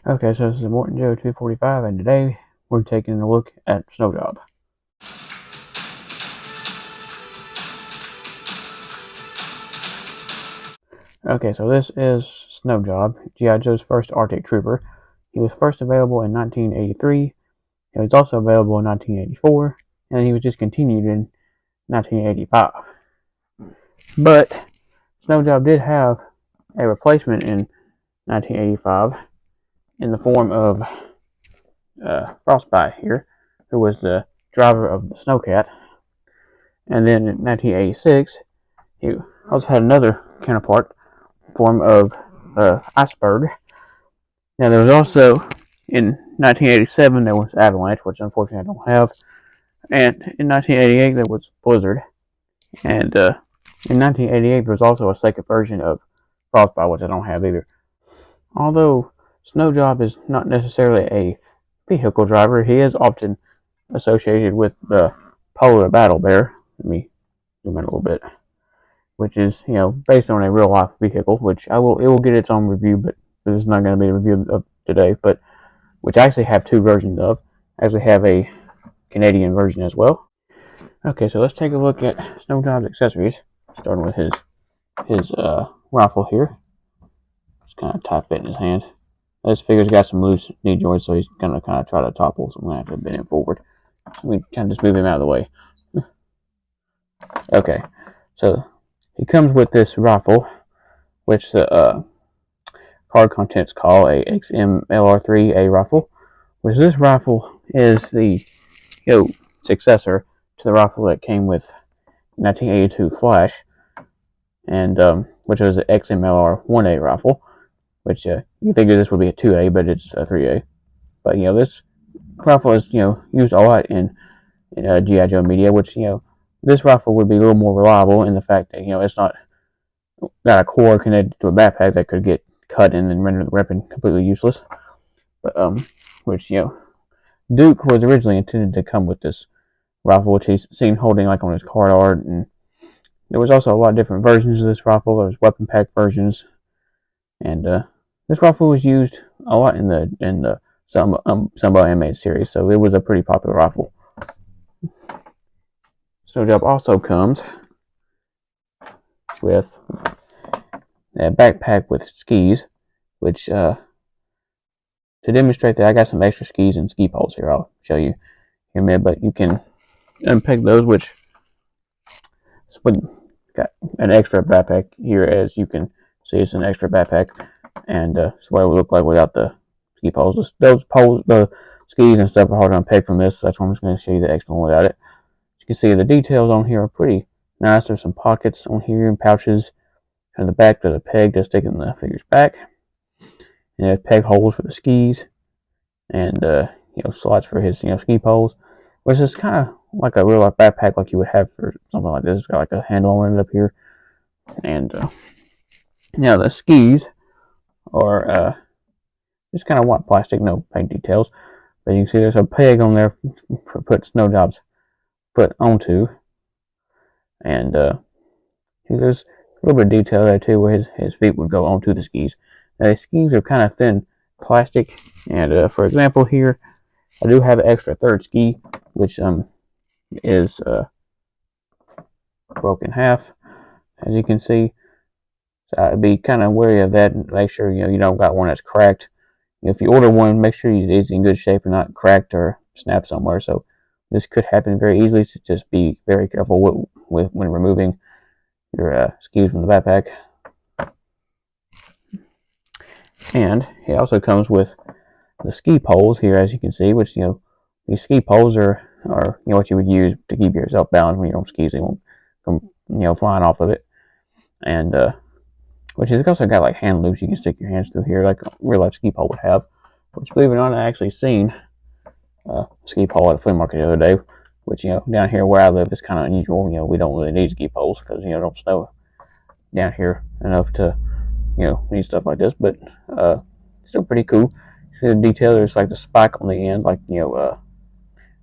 Okay, so this is Morton 0245, and today we're taking a look at Snow Job. Okay, so this is Snow Job, G.I. Joe's first Arctic trooper. He was first available in 1983. He was also available in 1984, and he was discontinued in 1985. But Snow Job did have a replacement in 1985 in the form of Frostbite here, who was the driver of the Snowcat. And then in 1986, he also had another counterpart form of Iceberg. Now there was also in 1987 there was Avalanche, which unfortunately I don't have, and in 1988 there was Blizzard, and in 1988 there was also a second version of Frostbite, which I don't have either. Although Snow Job is not necessarily a vehicle driver, he is often associated with the Polar Battle Bear. Let me zoom in a little bit. Which is, based on a real life vehicle, which it will get its own review, but this is not going to be a review of today, but which I actually have two versions of. I actually have a Canadian version as well. Okay, so let's take a look at Snow Job's accessories, starting with his rifle here. It's kind of tight fit in his hand. This figure's got some loose knee joints, so he's going to kind of try to topple, so I'm going to have to bend him forward. We kind of just move him out of the way. Okay, so he comes with this rifle, which the card contents call a XMLR3A rifle, which this rifle is the successor to the rifle that came with 1982 Flash, and which was the XMLR1A rifle, which you figure this would be a 2A, but it's a 3A. But this rifle is used a lot in G.I. Joe media, which this rifle would be a little more reliable in the fact that it's not got a core connected to a backpack that could get cut and then render the weapon completely useless. But which Duke was originally intended to come with this rifle, which he's seen holding like on his card art, and there was also a lot of different versions of this rifle. There was weapon pack versions, and this rifle was used a lot in the Samba animated series, so it was a pretty popular rifle. Snow Job also comes with a backpack with skis, which to demonstrate that I got some extra skis and ski poles here. I'll show you in a minute, but you can unpack those, which got an extra backpack here. As you can see, it's an extra backpack, and it's what it would look like without the ski poles. Those poles, the skis and stuff are hard to unpack from this, so that's why I'm just going to show you the extra one without it. You can see the details on here are pretty nice. There's some pockets on here and pouches, and the back to the peg to stick in the figure's back. And there's peg holes for the skis, and slots for his ski poles, which is kind of like a real life backpack like you would have for something like this. It's got like a handle on it up here, and now the skis are just kind of white plastic, no paint details, but you can see there's a peg on there for put Snow Job's foot onto, and there's a little bit of detail there too where his feet would go onto the skis. Now the skis are kind of thin plastic, and for example here I do have an extra third ski, which is broken in half, as you can see. So I'd be kind of wary of that, and make sure you don't got one that's cracked. If you order one, make sure it's in good shape and not cracked or snapped somewhere. So this could happen very easily, so just be very careful when removing your skis from the backpack. And it also comes with the ski poles here, as you can see, which these ski poles are what you would use to keep yourself balanced when you're on skis. They won't come flying off of it, and which has also got like hand loops you can stick your hands through here, like a real life ski pole would have. Which, believe it or not, I actually seen a ski pole at a flea market the other day. Which down here where I live is kind of unusual. We don't really need ski poles because it don't snow down here enough to need stuff like this, but still pretty cool. See the detail, there's like the spike on the end, like a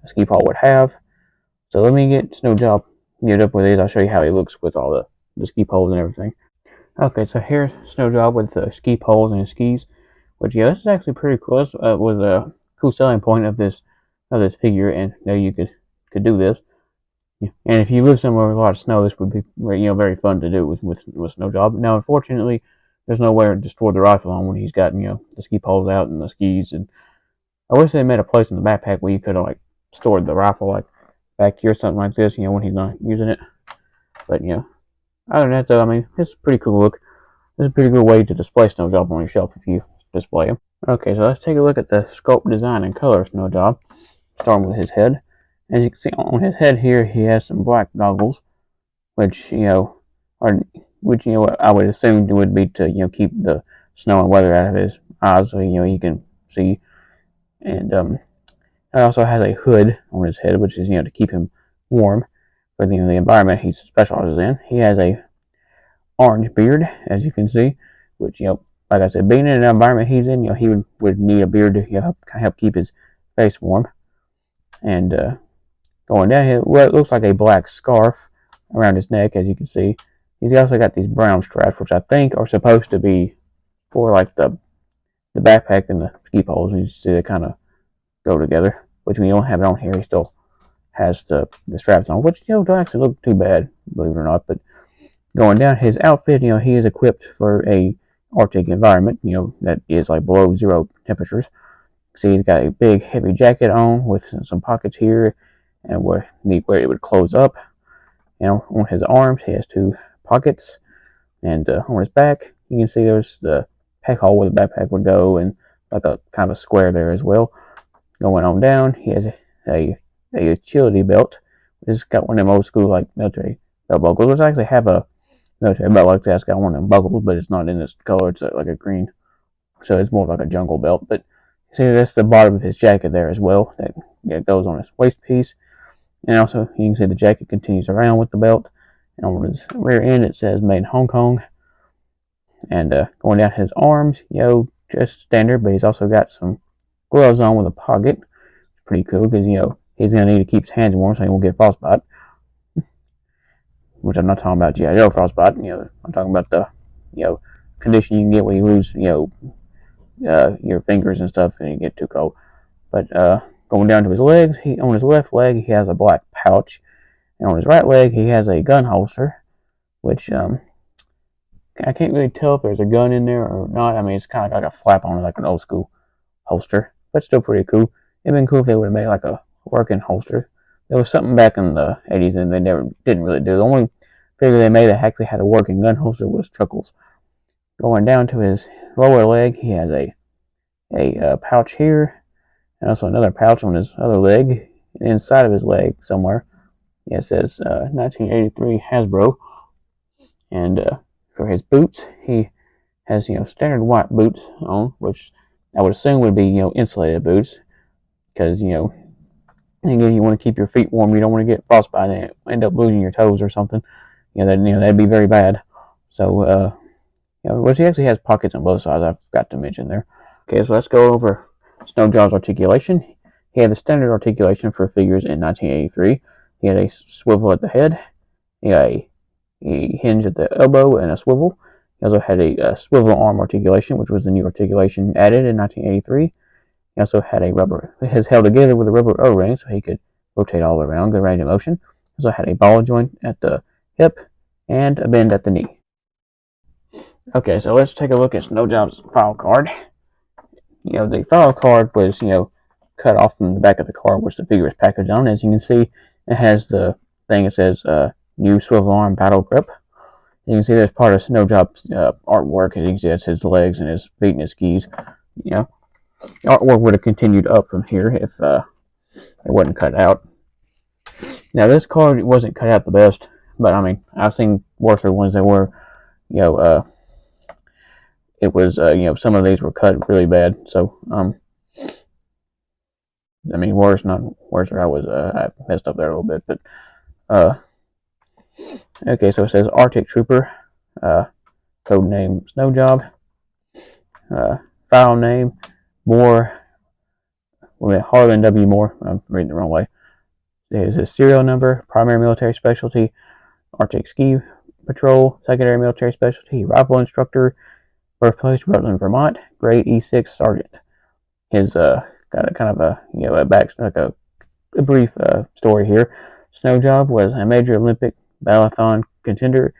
ski pole would have. So let me get Snow Job geared up with these. I'll show you how he looks with all the ski poles and everything. Okay, so here's Snow Job with the ski poles and his skis, Which, yeah, this is actually pretty cool. This was a cool selling point of this figure, and you could do this. Yeah. And if you live somewhere with a lot of snow, this would be very fun to do with Snow Job. Now, unfortunately, there's nowhere to store the rifle on when he's got the ski poles out and the skis. And I wish they made a place in the backpack where you could have stored the rifle back here or something like this. When he's not using it. But other than that, though, I mean, it's a pretty cool look. It's a pretty good way to display Snow Job on your shelf if you display him. Okay, so let's take a look at the sculpt, design, and color of Snow Job, starting with his head. As you can see on his head here, he has some black goggles, which are I would assume would be to keep the snow and weather out of his eyes, so he can see. And he also has a hood on his head, which is to keep him warm for the environment he specializes in. He has a orange beard, as you can see, which like I said, being in an environment he's in, he would need a beard to help keep his face warm. And going down here, what looks like a black scarf around his neck, as you can see. He's also got these brown straps, which I think are supposed to be for the backpack and the ski poles. You see they kind of go together. Which when you don't have it on here, he still has the straps on, which don't actually look too bad, believe it or not. But going down his outfit, he is equipped for a Arctic environment, that is below 0 temperatures. See, he's got a big heavy jacket on with some pockets here, and where it would close up. On his arms, he has 2 pockets, and on his back, you can see there's the pack hole where the backpack would go, and a kind of square there as well. Going on down, he has a utility belt. It's got one of them old school military belt buckles. Which I actually have a military belt like that. It's got one of them buckles, but it's not in this color. It's like a green, so it's more like a jungle belt. But see, that's the bottom of his jacket there as well. That goes on his waist piece. And also, you can see the jacket continues around with the belt. And on his rear end, it says Made in Hong Kong. And going down his arms, just standard, but he's also got some gloves on with a pocket. Pretty cool, because, he's going to need to keep his hands warm so he won't get frostbite. Which I'm not talking about G.I. Joe frostbite. I'm talking about the, condition you can get when you lose, your fingers and stuff and you get too cold. But going down to his legs, on his left leg he has a black pouch, and on his right leg he has a gun holster, which I can't really tell if there's a gun in there or not. I mean, it's kind of like a flap on it, like an old school holster, but still pretty cool. It'd been cool if they would have made a working holster. There was something back in the 80s and they didn't really do. The only figure they made that actually had a working gun holster was Chuckles. Going down to his lower leg, he has a pouch here, and also another pouch on his other leg, inside of his leg somewhere. It says 1983 Hasbro. And for his boots, he has standard white boots on, which I would assume would be insulated boots, because again, you want to keep your feet warm. You don't want to get frostbite and end up losing your toes or something. That'd be very bad. So he actually has pockets on both sides. I forgot to mention there. Okay, so let's go over Snow Job's articulation. He had the standard articulation for figures in 1983. He had a swivel at the head. He had a hinge at the elbow and a swivel. He also had a swivel arm articulation, which was the new articulation added in 1983. He also had a rubber, his held together with a rubber O-ring so he could rotate all around, good range of motion. He also had a ball joint at the hip and a bend at the knee. Okay, so let's take a look at Snow Job's file card. The file card was, cut off from the back of the card, which the figure is packaged on. As you can see, it has the thing that says new swivel arm battle grip. You can see that's part of Snow Job's artwork. As you can see, that's his legs and his feet and his skis. The artwork would have continued up from here if it wasn't cut out. Now, this card wasn't cut out the best, but I mean, I've seen worse ones that were, it was, some of these were cut really bad. So, I mean, worse, not worse. I messed up there a little bit, but okay. So it says Arctic Trooper, code name Snow Job, file name Moore. Harlan W. Moore. I'm reading the wrong way. There's his serial number, primary military specialty, Arctic Ski Patrol, secondary military specialty, rifle instructor, Birthplace, Rutland, Vermont. Grade E6 Sergeant. His got a kind of a back like a brief story here. Snow Job was a major Olympic battleathon contender.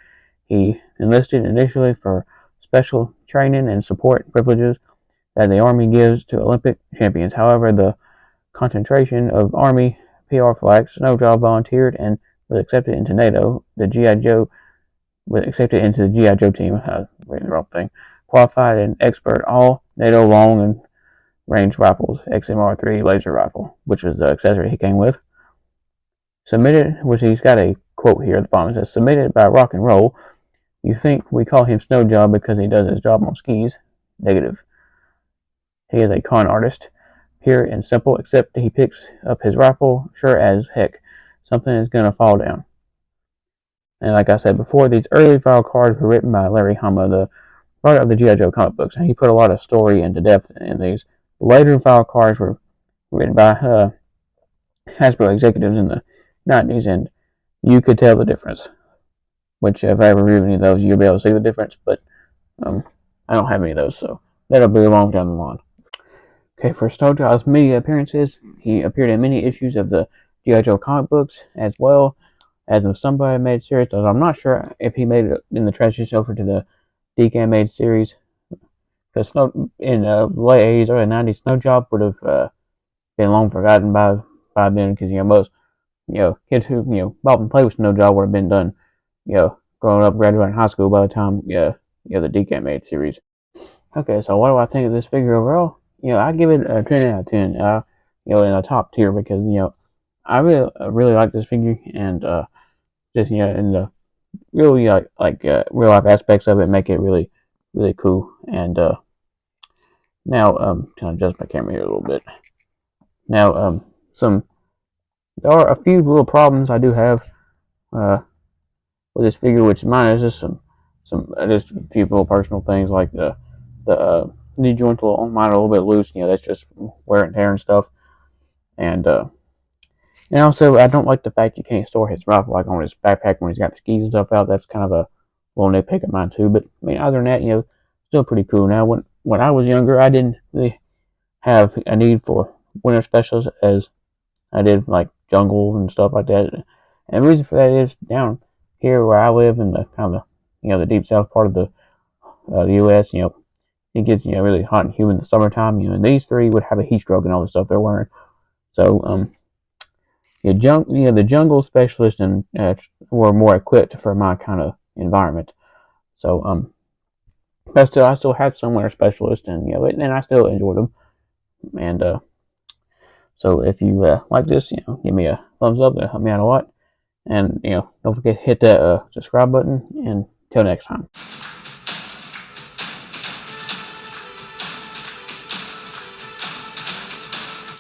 He enlisted initially for special training and support privileges that the Army gives to Olympic champions. However, the concentration of Army PR flags, Snow Job volunteered and was accepted into NATO. The GI Joe was accepted into the GI Joe team. Reading the wrong thing. Qualified and expert all NATO long and range rifles, XMR3 laser rifle, which was the accessory he came with. Submitted, which he's got a quote here at the bottom. It says, submitted by Rock and Roll. You think we call him Snow Job because he does his job on skis? Negative. He is a con artist, pure and simple, except he picks up his rifle sure as heck. Something is going to fall down. And like I said before, these early file cards were written by Larry Hama, the writer of the G.I. Joe comic books, and he put a lot of story and depth in these. Later file cards were written by Hasbro executives in the 90s, and you could tell the difference. Which, if I ever read any of those, you'll be able to see the difference, but I don't have any of those, so that'll be a long down the line. Okay, for Snow Job's media appearances, he appeared in many issues of the G.I. Joe comic books, as well as of Somebody Made series. I'm not sure if he made it in the transition over to the DK Made series. Because in the late 80s, early 90s, Snow Job would have been long forgotten by then, because most kids who bought and played with Snow Job would have been done growing up, graduating high school by the time the DK Made series. Okay, so what do I think of this figure overall? I give it a 10 out of 10. In a top tier, because I really like this figure, and just in the really real life aspects of it make it really really cool. And now trying to adjust my camera here a little bit. Now there are a few little problems I do have with this figure, which mine is just just a few little personal things, like the knee joint on mine are a little bit loose. That's just wear and tear and stuff. And also, I don't like the fact you can't store his rifle like on his backpack when he's got the skis and stuff out. That's kind of a little nitpick of mine too. But other than that, still pretty cool. Now, when I was younger, I didn't really have a need for winter specials as I did like jungle and stuff like that. And the reason for that is down here where I live in the kind of the deep south part of the U.S. It gets really hot and humid in the summertime. And these three would have a heat stroke and all the stuff they're wearing. So the jungle specialists and were more equipped for my kind of environment. So but still, I still had some winter specialists, and and I still enjoyed them. And so if you like this, give me a thumbs up. That'll help me out a lot. And don't forget to hit that subscribe button. And until next time.